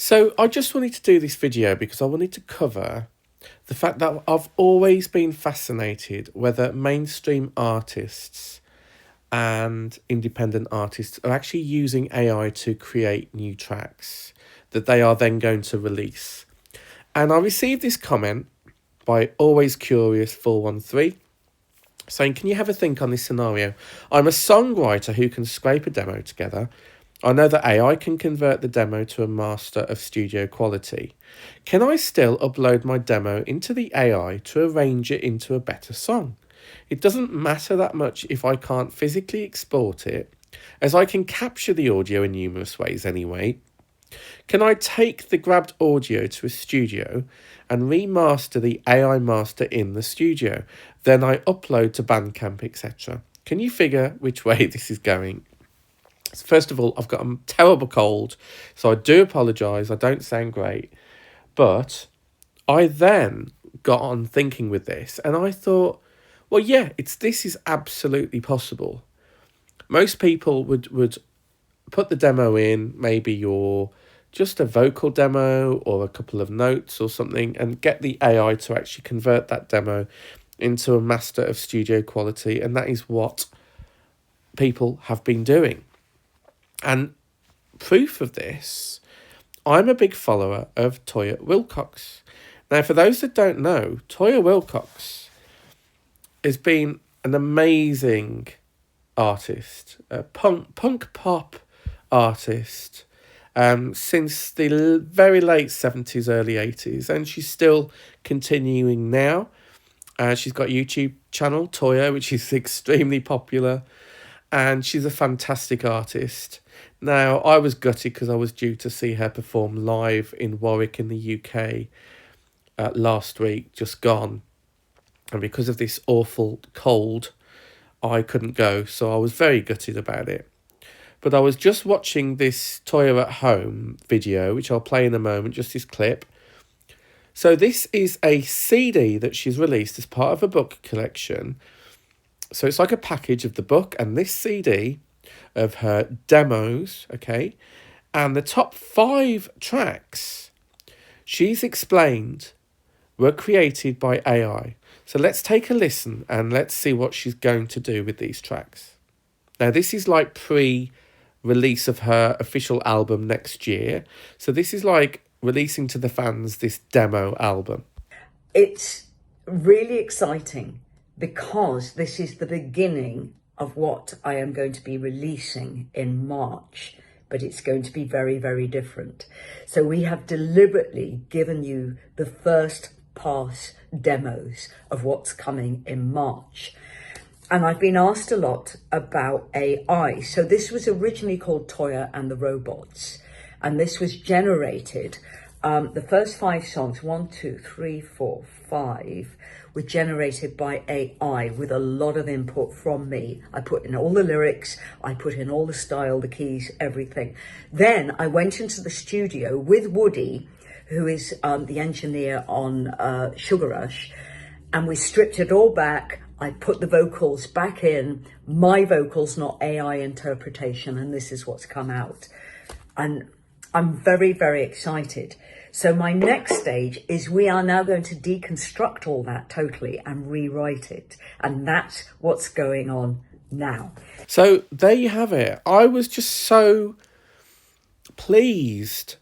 So I just wanted to do this video because I wanted to cover the fact that I've always been fascinated whether mainstream artists and independent artists are actually using AI to create new tracks that they are then going to release. And I received this comment by Always Curious 413 saying, can you have a think on this scenario? I'm a songwriter who can scrape a demo together. I know that AI can convert the demo to a master of studio quality. Can I still upload my demo into the AI to arrange it into a better song? It doesn't matter that much if I can't physically export it, as I can capture the audio in numerous ways anyway. Can I take the grabbed audio to a studio and remaster the AI master in the studio? Then I upload to Bandcamp, etc. Can you figure which way this is going? First of all, I've got a terrible cold, so I do apologise. I don't sound great. But I then got on thinking with this, and I thought, well, yeah, this is absolutely possible. Most people would put the demo in, maybe your just a vocal demo or a couple of notes or something, and get the AI to actually convert that demo into a master of studio quality. And that is what people have been doing. And proof of this, I'm a big follower of Toyah Willcox. Now, for those that don't know, Toyah Willcox has been an amazing artist, a punk pop artist, since the very late 70s, early 80s, and she's still continuing now. She's got a YouTube channel, Toyah, which is extremely popular, and she's a fantastic artist. Now, I was gutted because I was due to see her perform live in Warwick in the UK last week, just gone. And because of this awful cold, I couldn't go, so I was very gutted about it. But I was just watching this Toyah at Home video, which I'll play in a moment, just this clip. So this is a CD that she's released as part of a book collection. So it's like a package of the book and this CD of her demos, okay? And the top 5 tracks she's explained were created by AI. So let's take a listen and let's see what she's going to do with these tracks. Now, this is like pre-release of her official album next year. So this is like releasing to the fans this demo album. It's really exciting because this is the beginning of what I am going to be releasing in March, but it's going to be very, very different. So we have deliberately given you the first pass demos of what's coming in March. And I've been asked a lot about AI. So this was originally called Toyah and the Robots. And this was generated, the first 5 songs, 1, 2, 3, 4, 5, were generated by AI with a lot of input from me. I put in all the lyrics, I put in all the style, the keys, everything. Then I went into the studio with Woody, who is the engineer on Sugar Rush, and we stripped it all back. I put the vocals back in, my vocals, not AI interpretation, and this is what's come out. And I'm very, very excited. So my next stage is we are now going to deconstruct all that totally and rewrite it. And that's what's going on now. So there you have it. I was just so pleased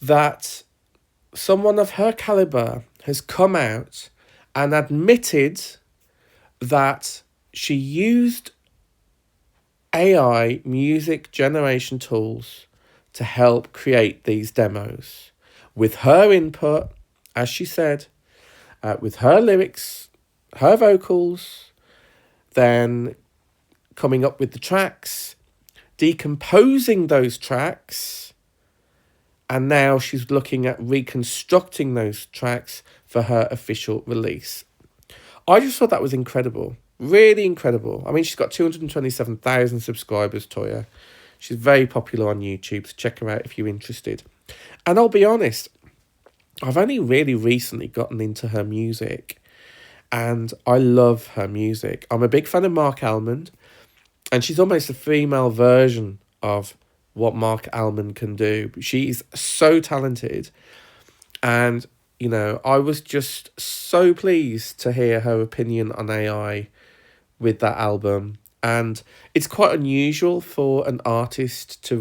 that someone of her caliber has come out and admitted that she used AI music generation tools to help create these demos with her input, as she said, with her lyrics, her vocals, then coming up with the tracks, decomposing those tracks, and now she's looking at reconstructing those tracks for her official release. I just thought that was incredible. Really incredible. I mean, she's got 227,000 subscribers, Toyah. She's very popular on YouTube, so check her out if you're interested. And I'll be honest, I've only really recently gotten into her music, and I love her music. I'm a big fan of Mark Almond, and she's almost a female version of what Mark Almond can do. She is so talented. And, you know, I was just so pleased to hear her opinion on AI with that album. And it's quite unusual for an artist to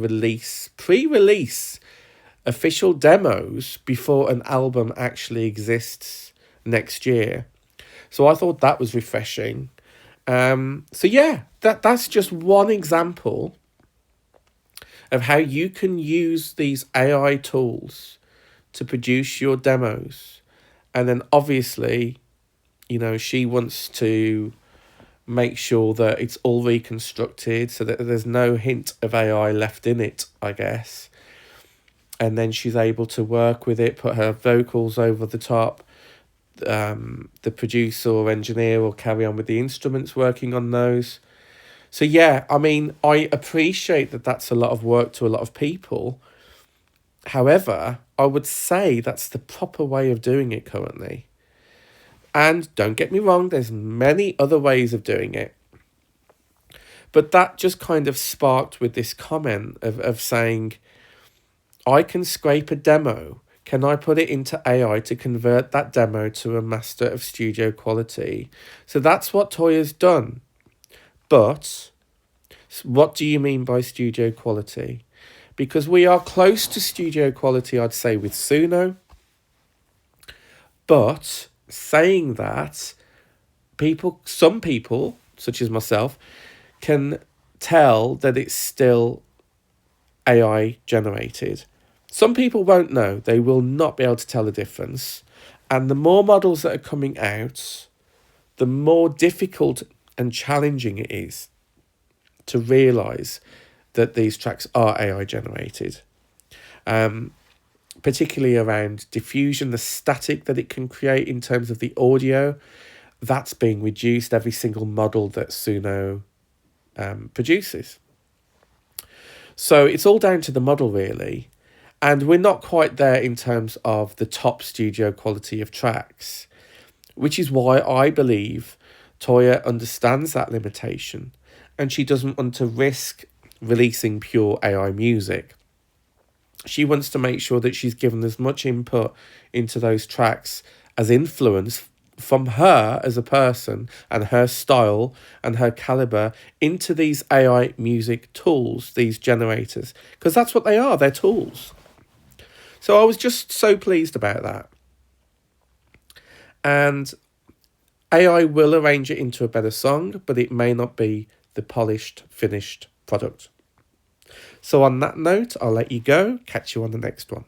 pre-release official demos before an album actually exists next year. So I thought that was refreshing. So yeah, that's just one example of how you can use these AI tools to produce your demos. And then obviously, you know, she wants to make sure that it's all reconstructed so that there's no hint of AI left in it, I guess. And then she's able to work with it, put her vocals over the top. The producer or engineer will carry on with the instruments working on those. So yeah, I mean, I appreciate that that's a lot of work to a lot of people. However, I would say that's the proper way of doing it currently. And don't get me wrong, there's many other ways of doing it. But that just kind of sparked with this comment of saying, I can scrape a demo. Can I put it into AI to convert that demo to a master of studio quality? So that's what Toyah's done. But what do you mean by studio quality? Because we are close to studio quality, I'd say, with Suno. But saying that, some people, such as myself, can tell that it's still AI generated. Some people won't know. They will not be able to tell the difference. And the more models that are coming out, the more difficult and challenging it is to realise that these tracks are AI generated. Particularly around diffusion, the static that it can create in terms of the audio, that's being reduced every single model that Suno produces. So it's all down to the model, really. And we're not quite there in terms of the top studio quality of tracks, which is why I believe Toyah understands that limitation and she doesn't want to risk releasing pure AI music. She wants to make sure that she's given as much input into those tracks as influence from her as a person and her style and her caliber into these AI music tools, these generators, because that's what they are, they're tools. So I was just so pleased about that. And AI will arrange it into a better song, but it may not be the polished, finished product. So on that note, I'll let you go. Catch you on the next one.